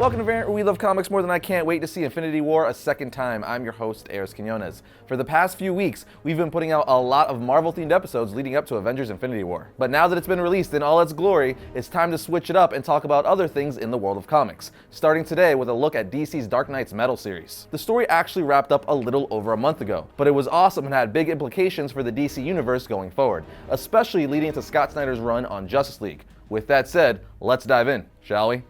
Welcome to Variant, where we love comics more than I can't wait to see Infinity War a second time. I'm your host, Arris. For the past few weeks, we've been putting out a lot of Marvel-themed episodes leading up to Avengers Infinity War. But now that it's been released in all its glory, it's time to switch it up and talk about other things in the world of comics. Starting today with a look at DC's Dark Knight's Metal series. The story actually wrapped up a little over a month ago, but it was awesome and had big implications for the DC universe going forward, especially leading into Scott Snyder's run on Justice League. With that said, let's dive in, shall we?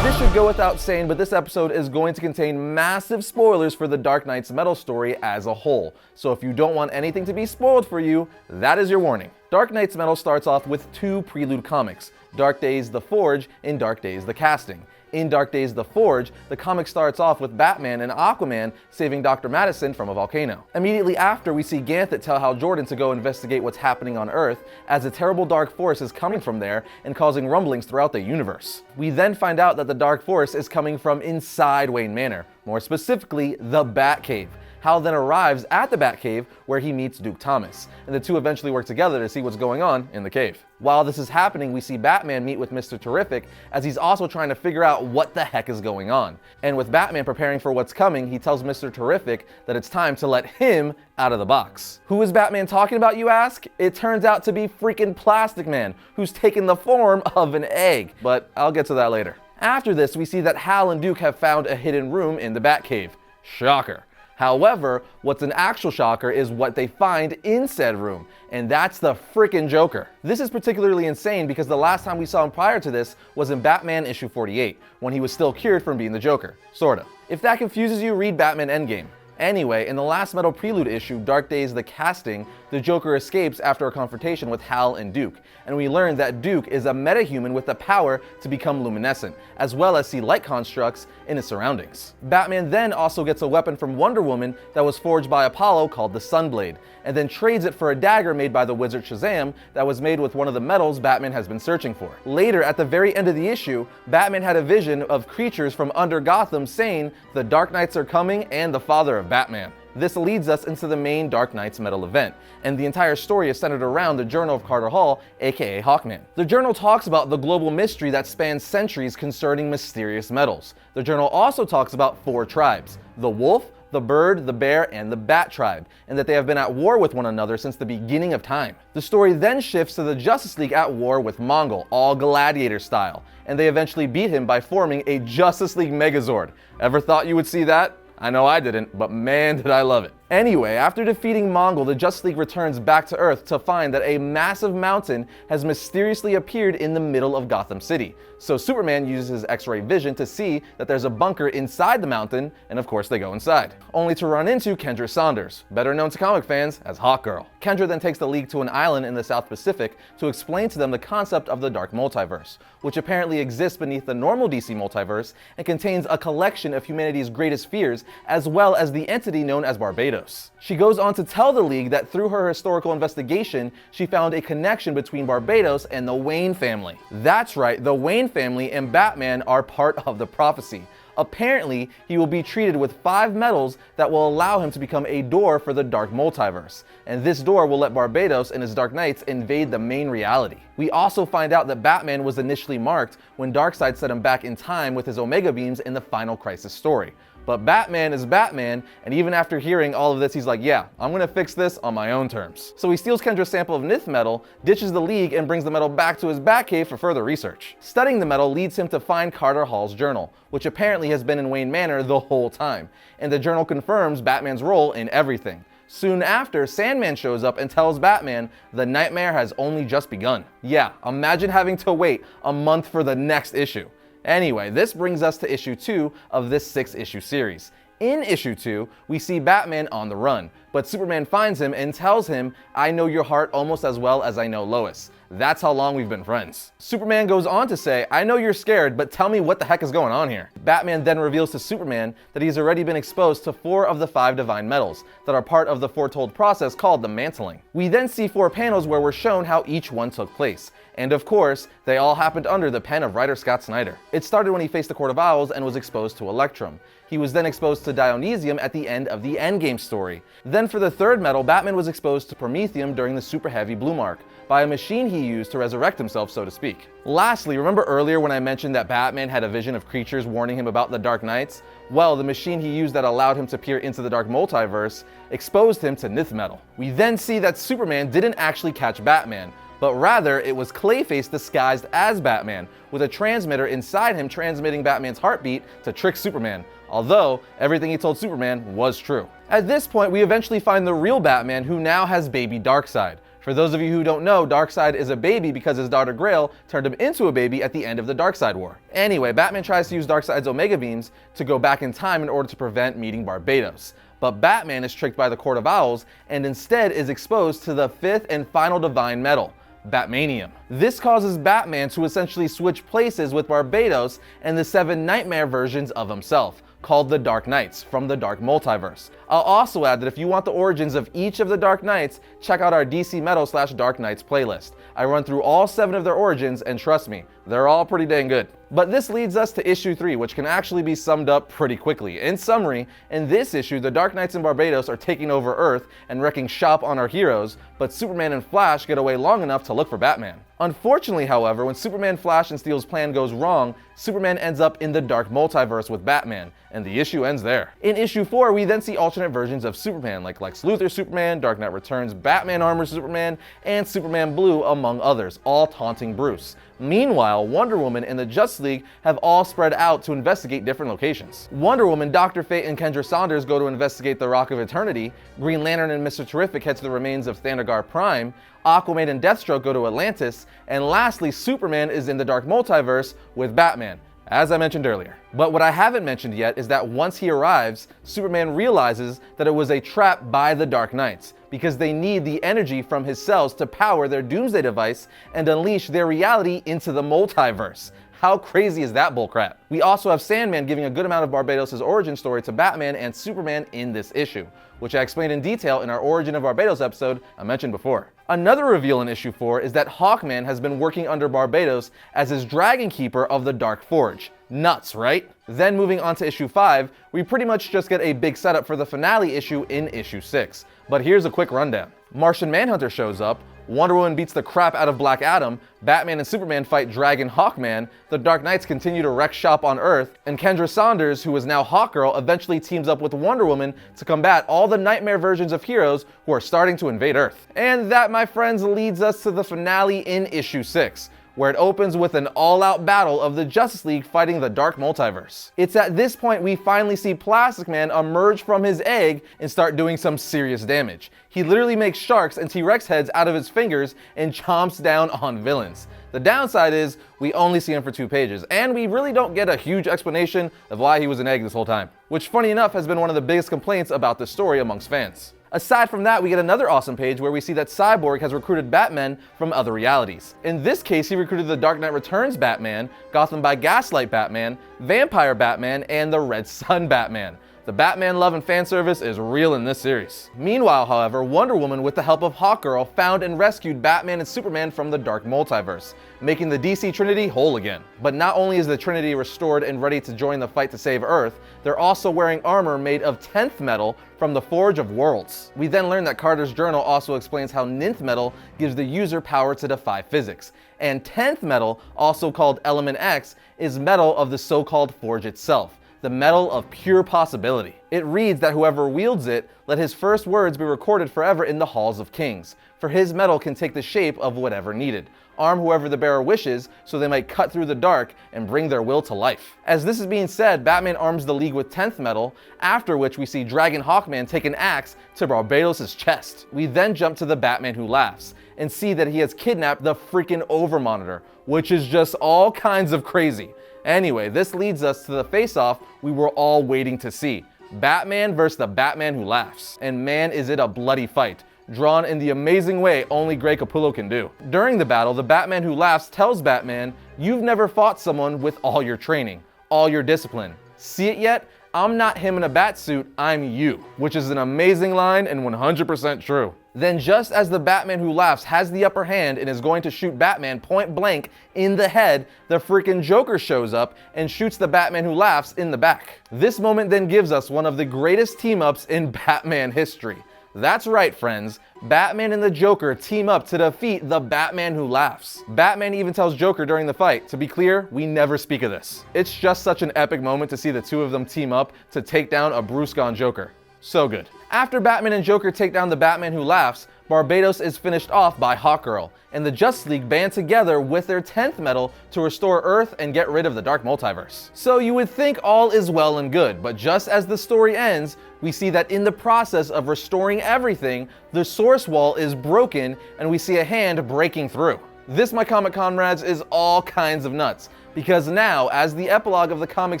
This should go without saying, but this episode is going to contain massive spoilers for the Dark Knight's Metal story as a whole. So if you don't want anything to be spoiled for you, that is your warning. Dark Knight's Metal starts off with two prelude comics, Dark Days The Forge and Dark Days The Casting. In Dark Days The Forge, the comic starts off with Batman and Aquaman saving Dr. Madison from a volcano. Immediately after, we see Ganthet tell Hal Jordan to go investigate what's happening on Earth, as a terrible dark force is coming from there and causing rumblings throughout the universe. We then find out that the dark force is coming from inside Wayne Manor, more specifically, the Batcave. Hal then arrives at the Batcave where he meets Duke Thomas, and the two eventually work together to see what's going on in the cave. While this is happening, we see Batman meet with Mr. Terrific as he's also trying to figure out what the heck is going on. And with Batman preparing for what's coming, he tells Mr. Terrific that it's time to let him out of the box. Who is Batman talking about, you ask? It turns out to be freaking Plastic Man, who's taken the form of an egg, but I'll get to that later. After this, we see that Hal and Duke have found a hidden room in the Batcave. Shocker. However, what's an actual shocker is what they find in said room, and that's the frickin' Joker. This is particularly insane because the last time we saw him prior to this was in Batman issue 48, when he was still cured from being the Joker, sorta. If that confuses you, read Batman Endgame. Anyway, in the last Metal Prelude issue, Dark Days The Casting, the Joker escapes after a confrontation with Hal and Duke, and we learn that Duke is a metahuman with the power to become luminescent, as well as see light constructs in his surroundings. Batman then also gets a weapon from Wonder Woman that was forged by Apollo called the Sunblade, and then trades it for a dagger made by the wizard Shazam that was made with one of the metals Batman has been searching for. Later, at the very end of the issue, Batman had a vision of creatures from under Gotham saying, "The Dark Knights are coming and the father of Batman." This leads us into the main Dark Knight's Metal event, and the entire story is centered around the Journal of Carter Hall, aka Hawkman. The journal talks about the global mystery that spans centuries concerning mysterious metals. The journal also talks about four tribes: the Wolf, the Bird, the Bear, and the Bat tribe, and that they have been at war with one another since the beginning of time. The story then shifts to the Justice League at war with Mongol, all gladiator style, and they eventually beat him by forming a Justice League Megazord. Ever thought you would see that? I know I didn't, but man did I love it. Anyway, after defeating Mongol, the Justice League returns back to Earth to find that a massive mountain has mysteriously appeared in the middle of Gotham City. So Superman uses his X-ray vision to see that there's a bunker inside the mountain, and of course they go inside. Only to run into Kendra Saunders, better known to comic fans as Hawkgirl. Kendra then takes the League to an island in the South Pacific to explain to them the concept of the Dark Multiverse, which apparently exists beneath the normal DC multiverse and contains a collection of humanity's greatest fears, as well as the entity known as Barbados. She goes on to tell the League that through her historical investigation, she found a connection between Barbados and the Wayne family. That's right, the Wayne family and Batman are part of the prophecy. Apparently, he will be treated with 5 metals that will allow him to become a door for the Dark Multiverse, and this door will let Barbados and his Dark Knights invade the main reality. We also find out that Batman was initially marked when Darkseid set him back in time with his Omega beams in the Final Crisis story. But Batman is Batman, and even after hearing all of this, he's like, yeah, I'm gonna fix this on my own terms. So he steals Kendra's sample of Nith metal, ditches the League, and brings the metal back to his Batcave for further research. Studying the metal leads him to find Carter Hall's journal, which apparently has been in Wayne Manor the whole time, and the journal confirms Batman's role in everything. Soon after, Sandman shows up and tells Batman the nightmare has only just begun. Yeah, imagine having to wait a month for the next issue. Anyway, this brings us to issue 2 of this 6-issue series. In issue 2, we see Batman on the run, but Superman finds him and tells him, "I know your heart almost as well as I know Lois. That's how long we've been friends." Superman goes on to say, "I know you're scared, but tell me what the heck is going on here." Batman then reveals to Superman that he's already been exposed to 4 of the 5 divine metals that are part of the foretold process called the mantling. We then see 4 panels where we're shown how each one took place. And of course, they all happened under the pen of writer Scott Snyder. It started when he faced the Court of Owls and was exposed to Electrum. He was then exposed to Dionysium at the end of the Endgame story. Then Then for the third medal, Batman was exposed to promethium during the super heavy blue mark, by a machine he used to resurrect himself, so to speak. Lastly, remember earlier when I mentioned that Batman had a vision of creatures warning him about the Dark Knights? Well, the machine he used that allowed him to peer into the dark multiverse exposed him to nth metal. We then see that Superman didn't actually catch Batman, but rather it was Clayface disguised as Batman, with a transmitter inside him transmitting Batman's heartbeat to trick Superman, although everything he told Superman was true. At this point, we eventually find the real Batman, who now has baby Darkseid. For those of you who don't know, Darkseid is a baby because his daughter Grail turned him into a baby at the end of the Darkseid War. Anyway, Batman tries to use Darkseid's Omega Beams to go back in time in order to prevent meeting Barbados. But Batman is tricked by the Court of Owls and instead is exposed to the fifth and final divine metal, Batmanium. This causes Batman to essentially switch places with Barbados and the 7 nightmare versions of himself, called the Dark Knights, from the Dark Multiverse. I'll also add that if you want the origins of each of the Dark Knights, check out our DC Metal / Dark Knights playlist. I run through all 7 of their origins, and trust me, they're all pretty dang good. But this leads us to issue 3, which can actually be summed up pretty quickly. In summary, in this issue, the Dark Knights and Barbados are taking over Earth and wrecking shop on our heroes, but Superman and Flash get away long enough to look for Batman. Unfortunately, however, when Superman, Flash, and Steel's plan goes wrong, Superman ends up in the Dark Multiverse with Batman, and the issue ends there. In issue 4, we then see alternate versions of Superman, like Lex Luthor Superman, Dark Knight Returns Batman Armor Superman, and Superman Blue, among others, all taunting Bruce. Meanwhile, Wonder Woman and the Justice League have all spread out to investigate different locations. Wonder Woman, Dr. Fate, and Kendra Saunders go to investigate the Rock of Eternity, Green Lantern and Mr. Terrific head to the remains of Thanagar Prime, Aquaman and Deathstroke go to Atlantis, and lastly, Superman is in the Dark Multiverse with Batman, as I mentioned earlier. But what I haven't mentioned yet is that once he arrives, Superman realizes that it was a trap by the Dark Knights, because they need the energy from his cells to power their doomsday device and unleash their reality into the multiverse. How crazy is that bullcrap? We also have Sandman giving a good amount of Barbados' origin story to Batman and Superman in this issue, which I explained in detail in our Origin of Barbados episode I mentioned before. Another reveal in issue 4 is that Hawkman has been working under Barbados as his Dragon Keeper of the Dark Forge. Nuts, right? Then moving on to issue 5, we pretty much just get a big setup for the finale issue in issue 6. But here's a quick rundown. Martian Manhunter shows up, Wonder Woman beats the crap out of Black Adam, Batman and Superman fight Dragon Hawkman, the Dark Knights continue to wreck shop on Earth, and Kendra Saunders, who is now Hawkgirl, eventually teams up with Wonder Woman to combat all the nightmare versions of heroes who are starting to invade Earth. And that, my friends, leads us to the finale in issue 6, where it opens with an all-out battle of the Justice League fighting the Dark Multiverse. It's at this point we finally see Plastic Man emerge from his egg and start doing some serious damage. He literally makes sharks and T-Rex heads out of his fingers and chomps down on villains. The downside is we only see him for 2 pages, and we really don't get a huge explanation of why he was an egg this whole time, which funny enough has been one of the biggest complaints about this story amongst fans. Aside from that, we get another awesome page where we see that Cyborg has recruited Batmen from other realities. In this case, he recruited the Dark Knight Returns Batman, Gotham by Gaslight Batman, Vampire Batman, and the Red Sun Batman. The Batman love and fan service is real in this series. Meanwhile, however, Wonder Woman, with the help of Hawkgirl, found and rescued Batman and Superman from the Dark Multiverse, making the DC Trinity whole again. But not only is the Trinity restored and ready to join the fight to save Earth, they're also wearing armor made of 10th metal from the Forge of Worlds. We then learn that Carter's journal also explains how 9th metal gives the user power to defy physics, and 10th metal, also called Element X, is metal of the so-called Forge itself, the metal of pure possibility. It reads that whoever wields it, let his first words be recorded forever in the halls of kings, for his metal can take the shape of whatever needed. Arm whoever the bearer wishes, so they might cut through the dark and bring their will to life. As this is being said, Batman arms the League with 10th metal, after which we see Dragon Hawkman take an axe to Barbados' chest. We then jump to the Batman Who Laughs, and see that he has kidnapped the freaking Overmonitor, which is just all kinds of crazy. Anyway, this leads us to the face-off we were all waiting to see. Batman versus the Batman Who Laughs. And man, is it a bloody fight, drawn in the amazing way only Greg Capullo can do. During the battle, the Batman Who Laughs tells Batman, "You've never fought someone with all your training, all your discipline. See it yet? I'm not him in a bat suit, I'm you," which is an amazing line and 100% true. Then just as the Batman Who Laughs has the upper hand and is going to shoot Batman point blank in the head, the freaking Joker shows up and shoots the Batman Who Laughs in the back. This moment then gives us one of the greatest team-ups in Batman history. That's right, friends. Batman and the Joker team up to defeat the Batman Who Laughs. Batman even tells Joker during the fight, to be clear, we never speak of this. It's just such an epic moment to see the two of them team up to take down a Bruce-gone Joker. So good. After Batman and Joker take down the Batman Who Laughs, Barbados is finished off by Hawkgirl, and the Justice League band together with their 10th medal to restore Earth and get rid of the Dark Multiverse. So you would think all is well and good, but just as the story ends, we see that in the process of restoring everything, the source wall is broken and we see a hand breaking through. This, my comic comrades, is all kinds of nuts, because now, as the epilogue of the comic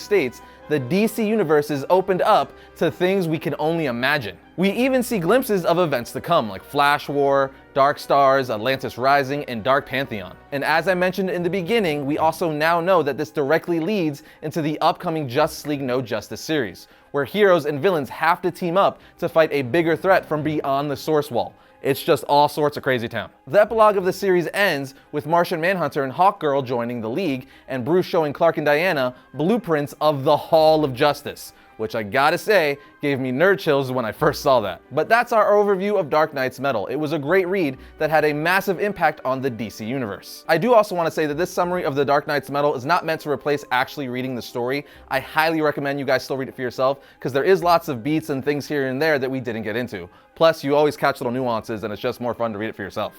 states, the DC universe is opened up to things we can only imagine. We even see glimpses of events to come, like Flash War, Dark Stars, Atlantis Rising, and Dark Pantheon. And as I mentioned in the beginning, we also now know that this directly leads into the upcoming Justice League No Justice series, where heroes and villains have to team up to fight a bigger threat from beyond the source wall. It's just all sorts of crazy town. The epilogue of the series ends with Martian Manhunter and Hawkgirl joining the League, and Bruce showing Clark and Diana blueprints of the Hall of Justice, which I gotta say, gave me nerd chills when I first saw that. But that's our overview of Dark Knight's Metal. It was a great read that had a massive impact on the DC universe. I do also want to say that this summary of the Dark Knight's Metal is not meant to replace actually reading the story. I highly recommend you guys still read it for yourself, because there is lots of beats and things here and there that we didn't get into. Plus, you always catch little nuances, and it's just more fun to read it for yourself.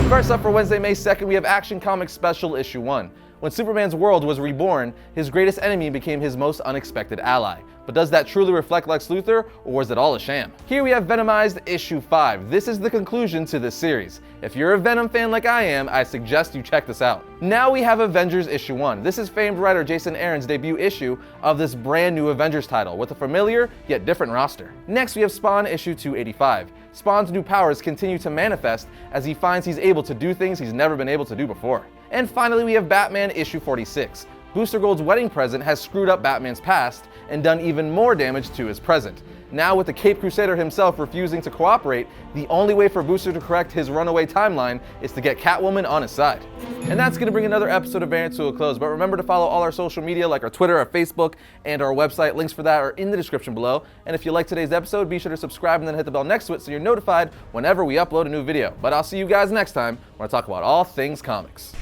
First up for Wednesday, May 2nd, we have Action Comics Special Issue 1. When Superman's world was reborn, his greatest enemy became his most unexpected ally. But does that truly reflect Lex Luthor, or was it all a sham? Here we have Venomized Issue 5. This is the conclusion to this series. If you're a Venom fan like I am, I suggest you check this out. Now we have Avengers Issue 1. This is famed writer Jason Aaron's debut issue of this brand new Avengers title, with a familiar yet different roster. Next we have Spawn Issue 285. Spawn's new powers continue to manifest as he finds he's able to do things he's never been able to do before. And finally we have Batman Issue 46. Booster Gold's wedding present has screwed up Batman's past and done even more damage to his present. Now with the Caped Crusader himself refusing to cooperate, the only way for Booster to correct his runaway timeline is to get Catwoman on his side. And that's going to bring another episode of Variant to a close, but remember to follow all our social media like our Twitter, our Facebook, and our website. Links for that are in the description below. And if you like today's episode, be sure to subscribe and then hit the bell next to it so you're notified whenever we upload a new video. But I'll see you guys next time when I talk about all things comics.